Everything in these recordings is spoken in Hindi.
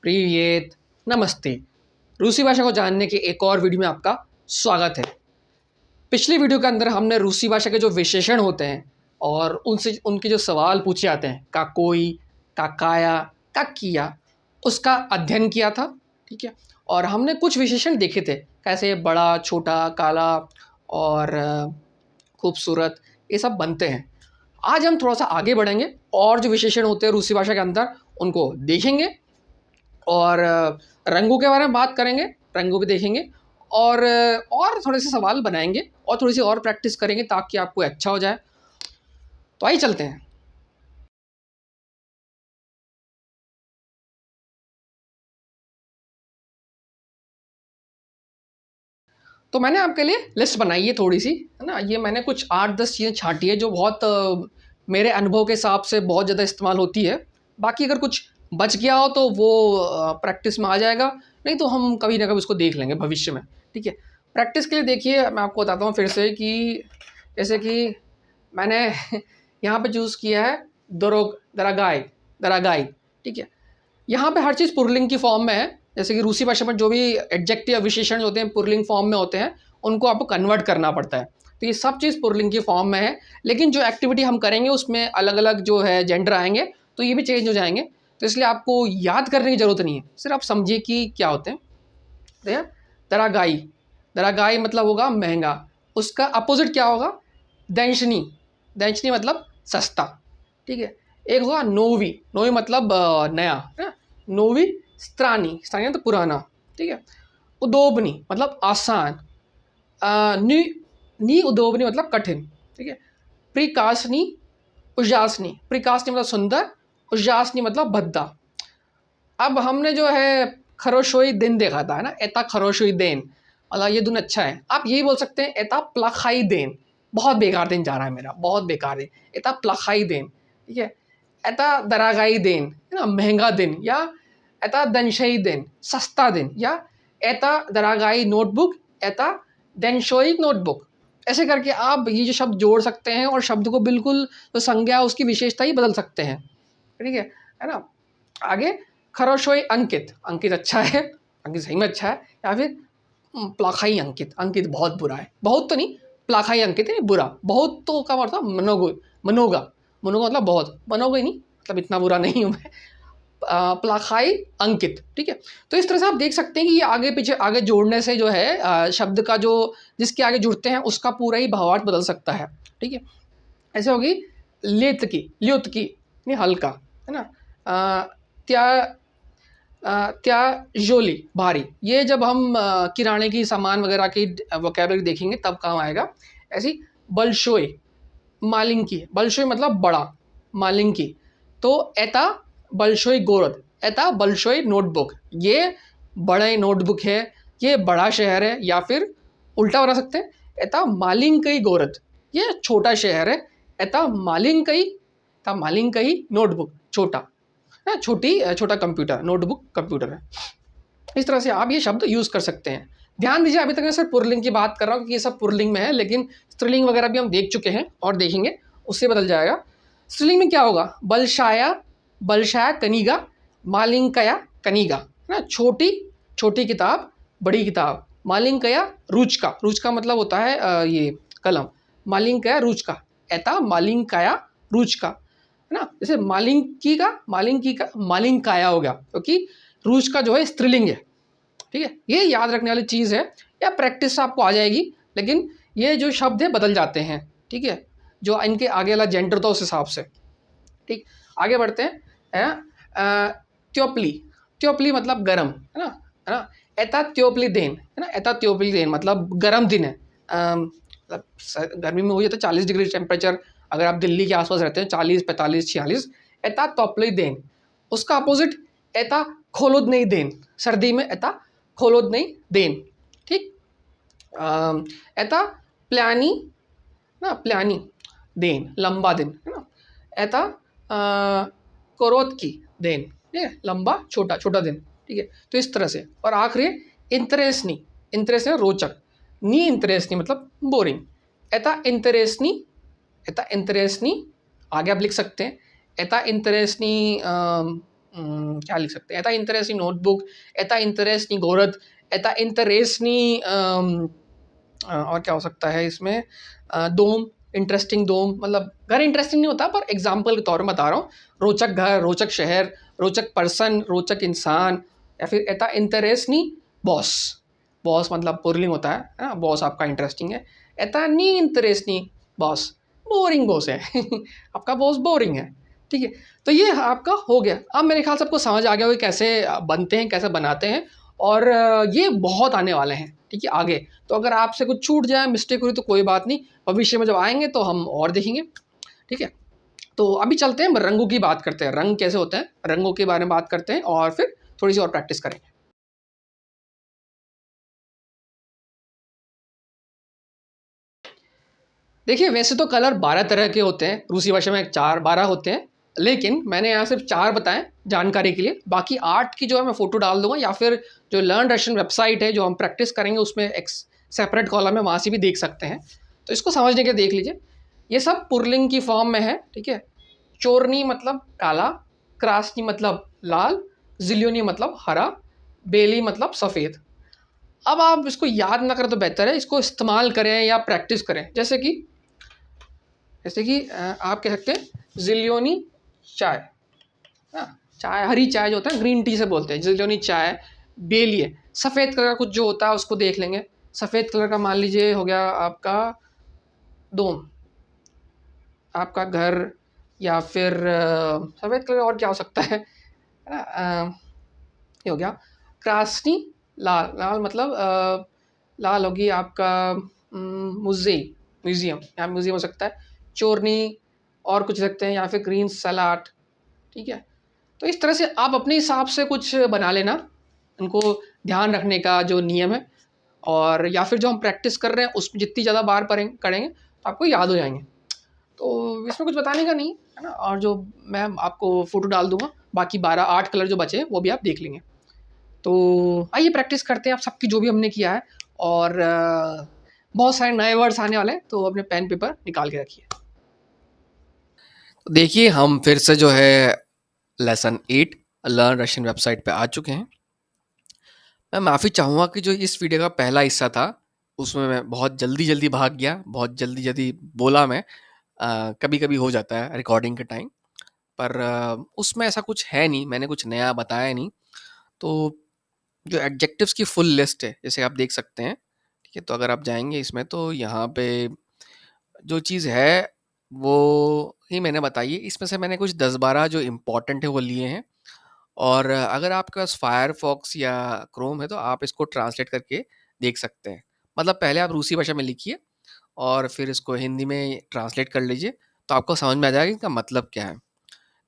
प्रिवियत, नमस्ते। रूसी भाषा को जानने के एक और वीडियो में आपका स्वागत है। पिछली वीडियो के अंदर हमने रूसी भाषा के जो विशेषण होते हैं और उनसे उनके जो सवाल पूछे जाते हैं, का कोई, का काया, का किया, उसका अध्ययन किया था। ठीक है, और हमने कुछ विशेषण देखे थे, कैसे बड़ा, छोटा, काला और खूबसूरत, ये सब बनते हैं। आज हम थोड़ा सा आगे बढ़ेंगे और जो विशेषण होते हैं रूसी भाषा के अंदर उनको देखेंगे और रंगों के बारे में बात करेंगे, रंगों भी देखेंगे और थोड़े से सवाल बनाएंगे और थोड़ी सी और प्रैक्टिस करेंगे ताकि आपको अच्छा हो जाए। तो आइए चलते हैं। तो मैंने आपके लिए लिस्ट बनाई है थोड़ी सी, है ना। ये मैंने कुछ 8-10 चीज़ें छाँटी है जो बहुत मेरे अनुभव के हिसाब से बहुत ज़्यादा इस्तेमाल होती है। बाकी अगर कुछ बच गया हो तो वो प्रैक्टिस में आ जाएगा, नहीं तो हम कभी ना कभी उसको देख लेंगे भविष्य में। ठीक है, प्रैक्टिस के लिए देखिए मैं आपको बताता हूँ फिर से कि जैसे कि मैंने यहाँ पे चूज़ किया है दरागाई, दरागाई। ठीक है, यहाँ पे हर चीज़ पुल्लिंग की फॉर्म में है। जैसे कि रूसी भाषा में जो भी एडजेक्टिव या विशेषण होते हैं पुल्लिंग फॉर्म में होते हैं, उनको आपको कन्वर्ट करना पड़ता है। तो ये सब चीज़ पुल्लिंग की फॉर्म में है, लेकिन जो एक्टिविटी हम करेंगे उसमें अलग अलग जो है जेंडर आएंगे, तो ये भी चेंज हो जाएंगे। तो इसलिए आपको याद करने की ज़रूरत नहीं है, सिर्फ आप समझिए कि क्या होते हैं। देखिए, दरागाई, दरागाई मतलब होगा महंगा। उसका अपोजिट क्या होगा? दैंशनी, दैंशनी मतलब सस्ता। ठीक है, एक होगा नोवी, नोवी मतलब नया, है ना। नोवी स्त्रानी, स्त्रानी मतलब पुराना। ठीक है, उदोबनी मतलब आसान। नी नी उदोबनी मतलब कठिन। ठीक है, प्रिकासनी, उजासनी, प्रिकासनी मतलब सुंदर, उजासनी मतलब भद्दा। अब हमने जो है खरोशोई दिन देखा था, है ना। एता खरोशोई देन मतलब ये दिन अच्छा है। आप यही बोल सकते हैं एता प्लाखाई देन, बहुत बेकार दिन जा रहा है मेरा, बहुत बेकार दिन, एता प्लाखाई देन। ठीक है, एता दरागाई दिन, है ना, महंगा दिन, या एता दनशई दिन, सस्ता दिन, या एता दरागाई नोटबुक, एता दनशोई नोटबुक। ऐसे करके आप ये जो शब्द जोड़ सकते हैं और शब्द को बिल्कुल जो संज्ञा उसकी विशेषता ही बदल सकते हैं। ठीक है ना। आगे खरोशोई अंकित, अंकित अच्छा है, अंकित सही में अच्छा है। या फिर प्लाखाई अंकित, अंकित बहुत बुरा है। बहुत तो नहीं, प्लाखाई अंकित है बुरा, बहुत तो का मतलब मनोगा, मनोगा, मनोगा मतलब बहुत, मनोगा ही नहीं मतलब इतना बुरा नहीं हूँ मैं। प्लाखाई अंकित। ठीक है, तो इस तरह से आप देख सकते हैं कि ये आगे पीछे आगे जोड़ने से जो है शब्द का जो जिसके आगे जुड़ते हैं उसका पूरा ही भावार्थ बदल सकता है। ठीक है, ऐसे होगी लेत की, ल्युत की नहीं हल्का, है ना। त्या त्याजोली भारी, ये जब हम किराने की सामान वगैरह की वोकैबुलरी देखेंगे तब काम आएगा। ऐसी बलशोई, मालिंकी, बलशोई मतलब बड़ा, मालिंकी। तो एता बलशोई गोरद, एता बलशोई नोटबुक, ये बड़े नोटबुक है, ये बड़ा शहर है। या फिर उल्टा बना सकते हैं, एता मालिंकई गोरद, ये छोटा शहर है। एता मालिंकई, था मालिंकई नोटबुक, छोटा, छोटी, छोटा कंप्यूटर, नोटबुक कंप्यूटर है। इस तरह से आप ये शब्द यूज़ कर सकते हैं। ध्यान दीजिए, अभी तक मैं सिर्फ पुल्लिंग की बात कर रहा हूँ क्योंकि ये सब पुल्लिंग में है, लेकिन स्त्रीलिंग वगैरह भी हम देख चुके हैं और देखेंगे, उससे बदल जाएगा। स्त्रीलिंग में क्या होगा? बलशाया, बलशाया कनिगा, मालिंकया कनिगा, है ना। छोटी, छोटी किताब, बड़ी किताब। मालिंकया रुचका, रुचका मतलब होता है ये कलम। मालिंकया रुचका, एता मालिंकया रुचका, है ना। जैसे मालिंकी का मालिंकाया हो गया, क्योंकि रूच का जो है स्त्रीलिंग है। ठीक है, ये याद रखने वाली चीज़ है, या प्रैक्टिस से आपको आ जाएगी, लेकिन ये जो शब्द है बदल जाते हैं। ठीक है, जो इनके आगे वाला जेंडर था उस हिसाब से। ठीक, आगे बढ़ते हैं। त्योपली, त्योपली मतलब गरम, है ना। एता त्योपली देन, है ना, एता त्योपली देन मतलब गरम दिन है। मतलब गर्मी में हो जाता है 40 डिग्री टेम्परेचर, अगर आप दिल्ली के आसपास रहते हैं 40, 45, 46। एता तोपली देन, उसका अपोजिट एता खोलोद नहीं देन, सर्दी में एता खोलोद नहीं देन। ठीक, एता प्लानी ना, प्लानी देन लंबा दिन, है ना। एता कोरोत की देन, ठीक है, लंबा छोटा, छोटा दिन। ठीक है, तो इस तरह से। और आखिरी इंटरेस्टनी, इंटरेस्टनी रोचक, नी इंटरेस्टनी मतलब बोरिंग। एता इंटरेस्टनी, एता इंटरेस्टनी, आगे आप लिख सकते हैं एता इंटरेस्टनी क्या लिख सकते हैं? एता इंटरेस्टिंग नोटबुक, एता इंटरेस्टिंग गोरत, एता इंटरेस्टनी और क्या हो सकता है इसमें? दोम, इंटरेस्टिंग दोम, मतलब घर इंटरेस्टिंग नहीं होता पर एग्ज़ाम्पल के तौर में बता रहा हूँ। रोचक घर, रोचक शहर, रोचक पर्सन, रोचक इंसान, या फिर एता इंटरेस्टनी बॉस। बॉस मतलब पुल्लिंग होता है ना? बॉस आपका इंटरेस्टिंग है। एता नी इंटरेस्टिंग बॉस, बोरिंग बॉस है। आपका बॉस बोरिंग है, ठीक है? तो ये आपका हो गया। अब मेरे ख्याल से आपको समझ आ गया होगा कैसे बनते हैं, कैसे बनाते हैं, और ये बहुत आने वाले हैं, ठीक है, आगे। तो अगर आपसे कुछ छूट जाए, मिस्टेक हुई तो कोई बात नहीं, भविष्य में जब आएँगे तो हम और देखेंगे, ठीक है? तो अभी चलते हैं, रंगों की बात करते हैं, रंग कैसे होते हैं, रंगों के बारे में बात करते हैं और फिर थोड़ी-सी और प्रैक्टिस करेंगे। देखिए, वैसे तो कलर 12 तरह के होते हैं, रूसी भाषा में 4 12 होते हैं, लेकिन मैंने यहाँ सिर्फ 4 बताएँ जानकारी के लिए, बाकी 8 की जो है मैं फ़ोटो डाल दूँगा, या फिर जो लर्न रशियन वेबसाइट है, जो हम प्रैक्टिस करेंगे उसमें एक सेपरेट कॉलम है, वहाँ से भी देख सकते हैं। तो इसको समझने के लिए देख लीजिए। ये सब पुल्लिंग की फॉर्म में है, ठीक है? चोरनी मतलब काला, क्रास्नी मतलब लाल, ज़िल्योनी मतलब हरा, बेली मतलब सफ़ेद। अब आप इसको याद ना करें तो बेहतर है, इसको इस्तेमाल करें या प्रैक्टिस करें। जैसे कि आप कह सकते हैं ज़िल्योनी चाय, चाय, हरी चाय जो होता है ग्रीन टी से बोलते हैं, ज़िल्योनी चाय। बेलिए, सफ़ेद कलर का कुछ जो होता है उसको देख लेंगे। सफ़ेद कलर का मान लीजिए हो गया आपका दोम, आपका घर, या फिर सफ़ेद कलर और क्या हो सकता है ना? ये हो गया क्रास्नी लाल, लाल मतलब लाल होगी आपका म्यूज़ियम, यहाँ म्यूज़ियम हो सकता है। चोरनी और कुछ रखते हैं, या फिर ग्रीन सलाड, ठीक है? तो इस तरह से आप अपने हिसाब से कुछ बना लेना, उनको ध्यान रखने का जो नियम है, और या फिर जो हम प्रैक्टिस कर रहे हैं उसमें जितनी ज़्यादा बार करेंगे तो आपको याद हो जाएंगे। तो इसमें कुछ बताने का नहीं है ना, और जो मैं आपको फ़ोटो डाल दूंगा, बाकी 12 8 कलर जो बचे हैं वो भी आप देख लेंगे। तो आइए प्रैक्टिस करते हैं आप सबकी जो भी हमने किया है, और बहुत सारे नए वर्ड्स आने वाले हैं, तो अपने पेन पेपर निकाल के रखिए। तो देखिए, हम फिर से जो है लेसन 8 लर्न रशियन वेबसाइट पे आ चुके हैं। मैं माफ़ी चाहूँगा कि जो इस वीडियो का पहला हिस्सा था, उसमें मैं बहुत जल्दी-जल्दी भाग गया, बहुत जल्दी-जल्दी बोला मैं। कभी-कभी हो जाता है रिकॉर्डिंग के टाइम, पर उसमें ऐसा कुछ है नहीं, मैंने कुछ नया बताया नहीं। तो जो एडजेक्टिव्स की फुल लिस्ट है, जैसे आप देख सकते हैं, ठीक है? तो अगर आप जाएँगे इसमें तो यहाँ पे जो चीज़ है, वो ही मैंने बताई है। इसमें से मैंने कुछ 10-12 जो इम्पोर्टेंट है वो लिए हैं, और अगर आपके पास फायरफॉक्स या क्रोम है तो आप इसको ट्रांसलेट करके देख सकते हैं। मतलब पहले आप रूसी भाषा में लिखिए और फिर इसको हिंदी में ट्रांसलेट कर लीजिए, तो आपको समझ में आ जाएगा कि इसका मतलब क्या है।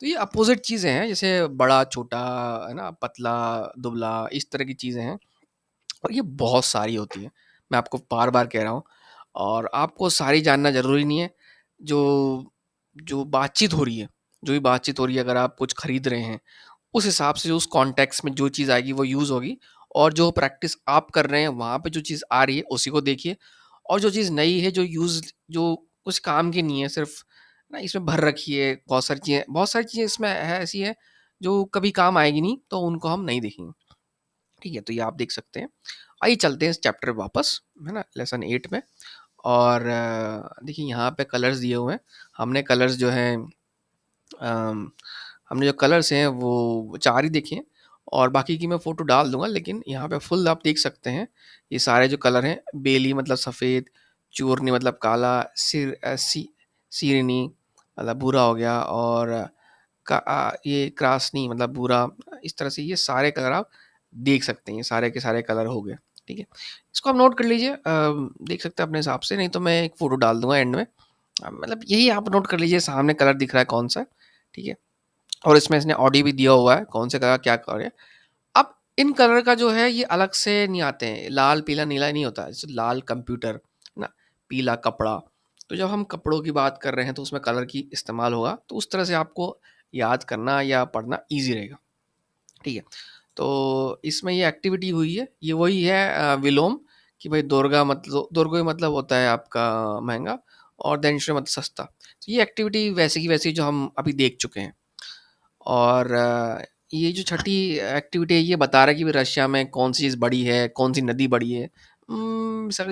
तो ये अपोज़िट चीज़ें हैं, जैसे बड़ा, छोटा, है ना? पतला, दुबला, इस तरह की चीज़ें हैं, और ये बहुत सारी होती हैं। मैं आपको बार-बार कह रहा हूँ, और आपको सारी जानना ज़रूरी नहीं है। जो जो बातचीत हो रही है, जो भी बातचीत हो रही है, अगर आप कुछ खरीद रहे हैं, उस हिसाब से उस कॉन्टेक्स्ट में जो चीज़ आएगी वो यूज़ होगी, और जो प्रैक्टिस आप कर रहे हैं वहाँ पे जो चीज़ आ रही है उसी को देखिए, और जो चीज़ नई है, जो कुछ काम की नहीं है, सिर्फ ना इसमें भर रखी है, बहुत सारी चीज़ें इसमें है ऐसी है जो कभी काम आएगी नहीं, तो उनको हम नहीं देखेंगे, ठीक है? तो ये आप देख सकते हैं। आइए चलते हैं इस चैप्टर पे वापस, है ना, लेसन 8 में। और देखिए यहाँ पे कलर्स दिए हुए हैं। हमने कलर्स जो हैं, अम, हमने जो कलर्स हैं वो 4 ही देखे हैं, और बाकी की मैं फ़ोटो डाल दूँगा, लेकिन यहाँ पे फुल आप देख सकते हैं, ये सारे जो कलर हैं, बेली मतलब सफ़ेद, चूरनी मतलब काला, सीरनी मतलब भूरा हो गया, और ये क्रासनी मतलब भूरा। इस तरह से ये सारे कलर आप देख सकते हैं, ये सारे के सारे कलर हो गए, ठीक है? इसको आप नोट कर लीजिए, देख सकते हैं अपने हिसाब से, नहीं तो मैं एक फ़ोटो डाल दूँगा एंड में। मतलब यही आप नोट कर लीजिए, सामने कलर दिख रहा है कौन-सा, ठीक है? और इसमें इसने ऑडियो भी दिया हुआ है, कौन से कलर क्या कलर है। अब इन कलर का जो है ये अलग से नहीं आते हैं, लाल, पीला, नीला नहीं होता है। जैसे लाल कंप्यूटर, है ना? पीला कपड़ा। तो जब हम कपड़ों की बात कर रहे हैं तो उसमें कलर की इस्तेमाल होगा, तो उस तरह से आपको याद करना या पढ़ना ईज़ी रहेगा, ठीक है? तो इसमें ये एक्टिविटी हुई है, ये वही है विलोम, कि भाई दुर्गा मतलब होता है आपका महँगा, और देनश्रे मतलब सस्ता। तो ये एक्टिविटी वैसे की वैसी जो हम अभी देख चुके हैं। और ये जो छठी एक्टिविटी है ये बता रहा है कि भाई रशिया में कौन सी चीज़ बड़ी है, कौन सी नदी बड़ी है। सर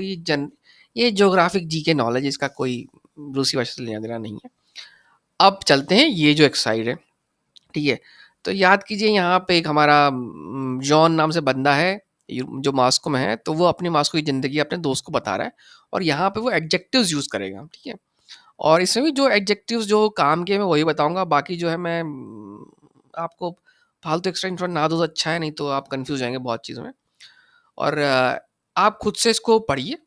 ये ज्योग्राफिक जीके नॉलेज, इसका कोई रूसी भाषा से लेना देना नहीं है। अब चलते हैं ये जो एक्सरसाइज है, ठीक है। तो याद कीजिए यहाँ पे एक हमारा जॉन नाम से बंदा है जो मॉस्को में है, तो वो अपनी मॉस्को की ज़िंदगी अपने दोस्त को बता रहा है और यहाँ पे वो एडजेक्टिव्स यूज़ करेगा, ठीक है। और इसमें भी जो एडजेक्टिव्स जो काम के मैं वही बताऊंगा, बाकी जो है मैं आपको फालतू एक्स्ट्रा इन्फॉर्मेशन ना दो तो अच्छा है, नहीं तो आप कंफ्यूज हो जाएंगे बहुत चीज़ों में। और आप खुद से इसको पढ़िए,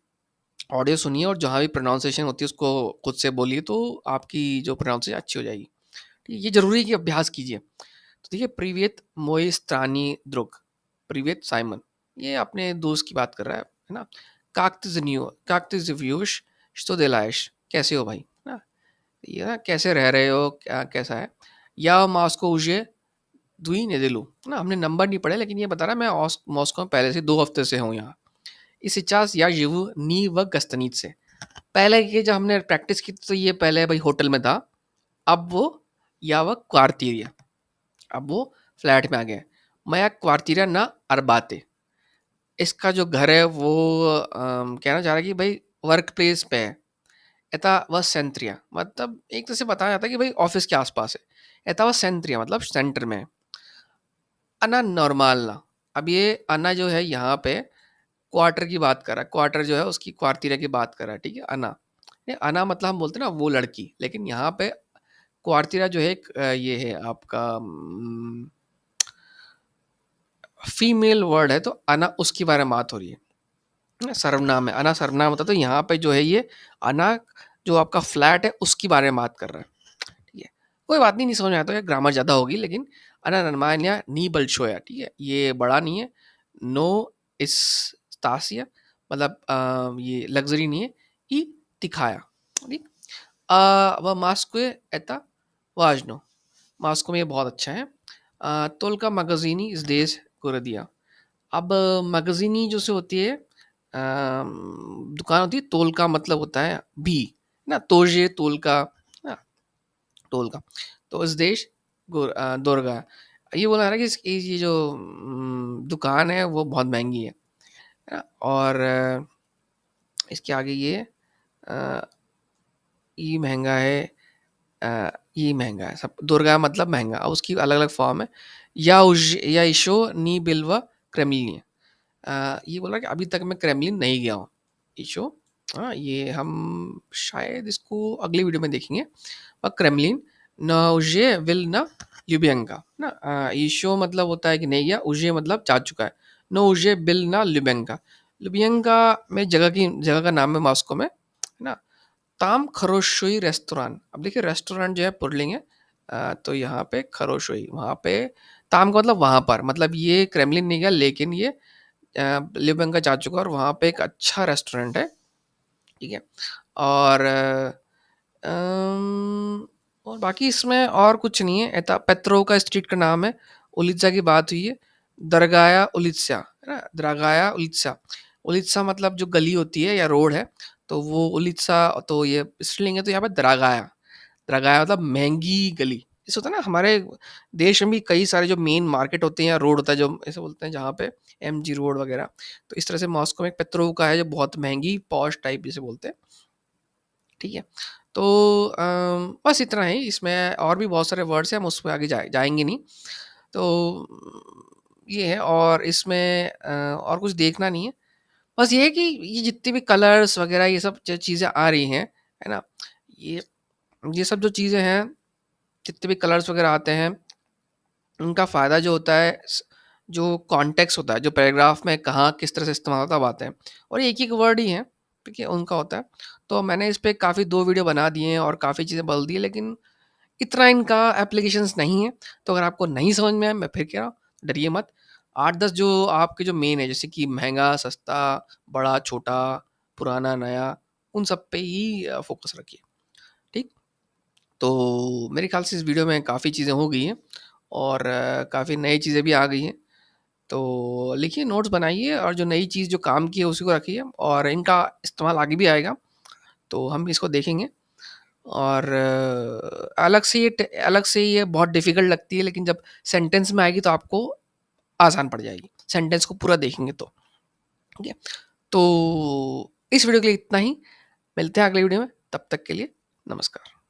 ऑडियो सुनिए और जहाँ भी प्रोनाउंसिएशन होती है उसको खुद से बोलिए, तो आपकी जो प्रोनाउंसिएशन अच्छी हो जाएगी। ठीक है, ये जरूरी है कि अभ्यास कीजिए। तो देखिए, प्रीवियत मोए स्त्रानी द्रुग, प्रीवियत साइमन, ये अपने दोस्त की बात कर रहा है ना। काक्तिज व्यूश दिलाइश, कैसे हो भाई, है ना। ये ना कैसे रह रहे हो, क्या कैसा है। या मॉस्को उजे दुई ने दिलू ना, हमने नंबर नहीं पढ़े लेकिन ये बता रहा है मैं मॉस्को में पहले से 2 हफ्ते से हूँ यहाँ। इस इचास या जीवू नी व गस्तनीत से, पहले ये जब हमने प्रैक्टिस की तो ये पहले भाई होटल में था, अब वो या वह क्वार्तीरिया, अब वो फ्लैट में आ गया। मैं क्वार्तीरिया ना अरबाते, इसका जो घर है वो कहना चाह रहा है कि भाई वर्क प्लेस पे है। एता वह सेंट्रिया, मतलब एक तरह से बताया जाता है कि भाई ऑफिस के आसपास है। एता वह सेंट्रिया मतलब सेंटर में है। अना नॉर्मल ना, अब ये अना जो है यहाँ पे क्वार्टर की बात कर रहा है, क्वार्टर जो है उसकी क्वार्तीरा की बात कर रहा है, ठीक है। अना, ये अना मतलब हम बोलते हैं ना वो लड़की, लेकिन यहाँ पे क्वार्तीरा जो है ये है आपका फीमेल वर्ड है, तो अना उसके बारे में बात हो रही है। सर्वनाम है, अना सर्वनाम होता है, तो यहाँ पे जो है ये अना जो आपका फ्लैट है उसके बारे में बात कर रहा है, ठीक है। कोई बात नहीं, नहीं समझ में आता है, ग्रामर ज़्यादा होगी, लेकिन अना नरमान्या नी बल्शोया, ठीक है, ये बड़ा नहीं है। नो इस तासिया, मतलब ये लग्जरी नहीं है। ई दिखाया, ठीक। वह मास्को एता वाजनो, मास्को में ये बहुत अच्छा है। तोल का मगजीनी इस देश को दिया। अब मैगज़ीनी जो से होती है दुकान होती है, तोल का मतलब होता है भी ना, तोजे तोल का ना, तोल का। तो इस देश दुर्गा, ये बोला जा रहा है कि ये जो दुकान है वो बहुत महंगी है ना। और इसके आगे ये महंगा है, ये महंगा है सब, दुर्गा मतलब महंगा, अब उसकी अलग अलग फॉर्म है। या ईशो नी बिल्वा क्रेमलिन, ये बोल रहा है कि अभी तक मैं क्रेमलिन नहीं गया हूँ। ईशो, हाँ ये हम शायद इसको अगली वीडियो में देखेंगे। और क्रेमलिन न उजे विल न ल्यूबियंका ना, ईशो मतलब होता है कि नहीं गया, उजे मतलब जा चुका है। न उजे बिल ना ल्यूबियंका, ल्यूबियंका में जगह का नाम है मॉस्को में, है ना। ताम खरोशोई रेस्तोरां, अब देखिए रेस्टोरेंट जो है पुरलिंग है, तो यहाँ पे खरोशोई, वहाँ पे ताम का मतलब वहाँ पर, मतलब ये क्रेमलिन नहीं गया लेकिन ये लिबंगा जा चुका और वहाँ पे एक अच्छा रेस्टोरेंट है, ठीक है। और और बाकी इसमें और कुछ नहीं है। एता पेत्रो का स्ट्रीट का नाम है। उलित्सा की बात हुई है, दरगाया उलित्सा, है ना, दरगाया उलित्सा। उलित्सा मतलब जो गली होती है या रोड है, तो वो उलित्सा, तो ये स्त्रीलिंग है, तो यहाँ पे दरागाया, दरागाया मतलब महंगी गली। जैसे होता है ना हमारे देश में भी कई सारे जो मेन मार्केट होते हैं या रोड होता है जो ऐसे बोलते हैं जहाँ पे एमजी रोड वगैरह, तो इस तरह से मॉस्को में एक पेट्रो का है जो बहुत महंगी पॉश टाइप जिसे बोलते हैं, ठीक है। तो बस इतना ही, इसमें और भी बहुत सारे वर्ड्स हैं, हम उस पर आगे जाएंगे नहीं। तो ये है, और इसमें और कुछ देखना नहीं है। बस ये है कि ये जितने भी कलर्स वगैरह ये सब जो चीज़ें आ रही हैं, है ना, ये ये सब जो चीज़ें हैं, जितने भी कलर्स वगैरह आते हैं, उनका फ़ायदा जो होता है जो कॉन्टेक्स्ट होता है, जो पैराग्राफ में कहाँ किस तरह से इस्तेमाल होता है, अब आते हैं। और एक एक वर्ड ही है, ठीक है, उनका होता है। तो मैंने इस पे काफ़ी 2 वीडियो बना दिए हैं और काफ़ी चीज़ें बदल दी है, लेकिन इतना इनका एप्लीकेशंस नहीं है। तो अगर आपको नहीं समझ में आए, मैं फिर कह रहा हूँ, डरिए मत। 8-10 जो आपके जो मेन है, जैसे कि महँगा, सस्ता, बड़ा, छोटा, पुराना, नया, उन सब पे ही फ़ोकस रखिए, ठीक? तो मेरे ख़्याल से इस वीडियो में काफ़ी चीज़ें हो गई हैं और काफ़ी नई चीज़ें भी आ गई हैं। तो लिखिए, नोट्स बनाइए और जो नई चीज़ जो काम की है उसी को रखिए, और इनका इस्तेमाल आगे भी आएगा, तो हम इसको देखेंगे। और अलग से ये बहुत डिफ़िकल्ट लगती है, लेकिन जब सेंटेंस में आएगी तो आपको आसान पड़ जाएगी, सेंटेंस को पूरा देखेंगे तो। ठीक है? तो इस वीडियो के लिए इतना ही, मिलते हैं अगले वीडियो में, तब तक के लिए नमस्कार।